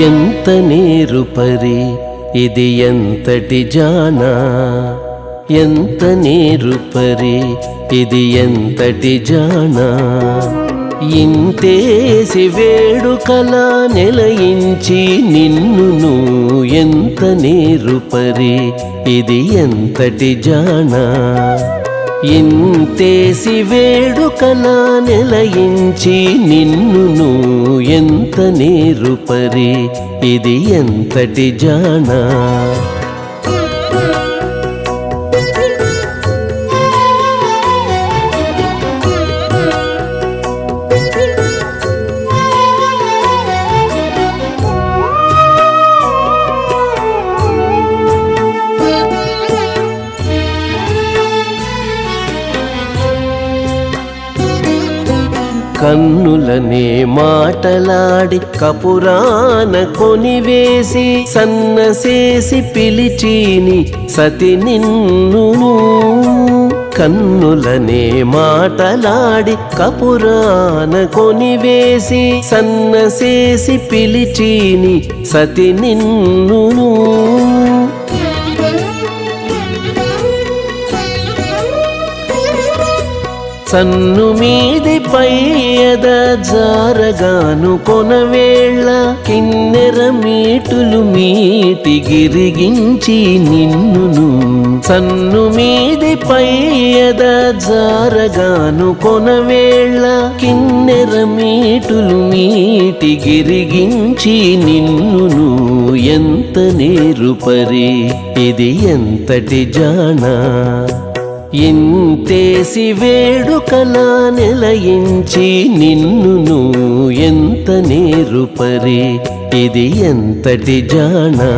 ఎంత నేరుపరి ఇది ఎంతటి జానా, ఎంత నేరుపరి ఇది ఎంతటి జానా. ఇంతేసి వేడుకల నెలయించి నిన్నును ఎంత నేరుపరి ఇది ఎంతటి జానా. ఇంతేసి వేడుకల నెలయించి నిన్నును ఎంత నేరుపరి ఇది ఎంతటి జానా. కన్నులనే మాటలాడి కపురాన కొనివేసి సన్నసేసి పిలిచిని సతి నిన్నును. కన్నులనే మాటలాడి కపురాన కొనివేసి సన్నసేసి పిలిచిని సతి నిన్నును. సన్ను మీది పైయద జారగాను కొనవేళ కిన్నెర మీటులు మీటి గిరిగించి నిన్నును. సన్ను మీది పైయద జారగాను కొనవేళ కిన్నెర మీటులు మీటి గిరిగించి నిన్నును ఎంత నేరుపరి ఇది ఎంతటి జానా. ఇంతేసి వేడుకల నెలయించి నిన్నును ఎంత నేరుపరి ఇది ఎంతటి జానా.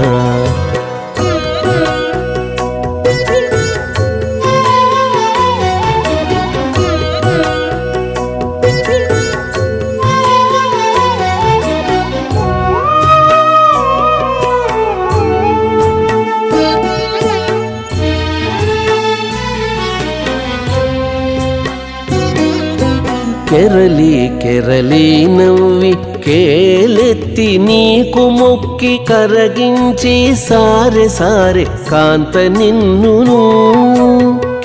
కెరలి కెరలి నవ్వి కేలెత్తి నీకు మొక్కి కరగించి సారె సారె కాంత నిన్నును.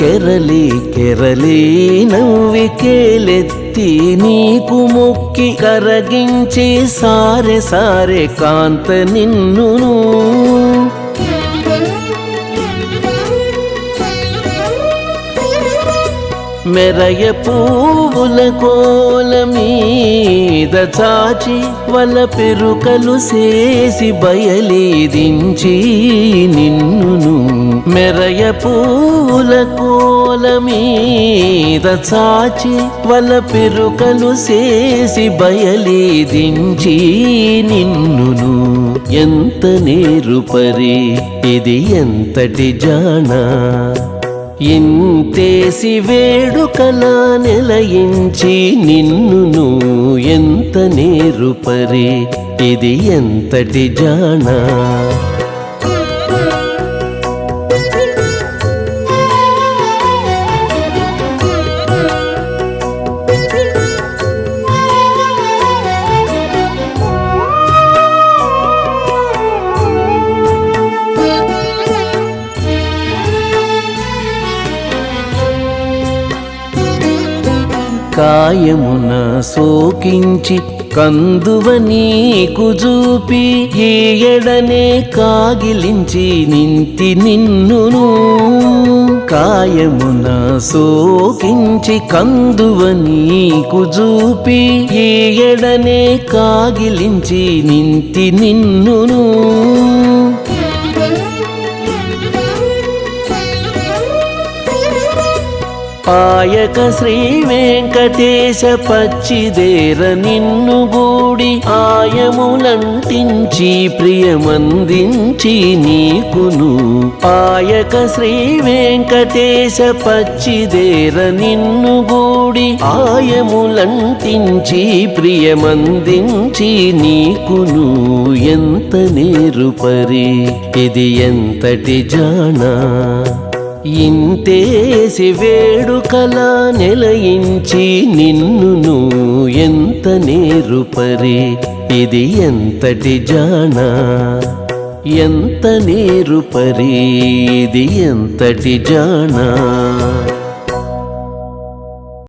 కెరలి కెరలి నవ్వి కేలెత్తి నీకు మొక్కి కరగించి సారె సారె కాంత నిన్నును. మెరయ పువ్వుల కోల మీద చాచి వల పెరుకలు చేసి బయలేదించి నిన్నును. మెరయ పువ్వుల కోల మీద చాచి వల పెరుకలు చేసి బయలేదించి నిన్నును ఎంత నేరుపరి ఇది ఎంతటి జానా. ఇంతేసి వేడుకల నెలయించి నిన్నును ఎంత నేరుపరి ఇది ఎంతటి జానా. కాయమున సోకించి కందువ నీకు చూపి ఈయడనే కాగిలించి నింతి నిన్నును. కాయమున సోకించి కందువ నీకు చూపి ఈయడనే కాగిలించి నింతి నిన్నును. పాయక శ్రీ వెంకటేశ పచ్చిదేర నిన్ను గూడి ఆయములంటించి ప్రియమందించి నీకును. పాయక శ్రీ వెంకటేశ పచ్చిదేర నిన్ను గూడి ఆయములంటించి ప్రియమందించి నీకును ఎంత నేరుపరి ఇది ఎంతటి జానా. ఇంతేసి వేడుకలా నెలయించి నిన్నును ఎంత నేరుపరి ఇది ఎంతటి జానా ఎంత నేరుపరి ఇది ఎంతటి జానా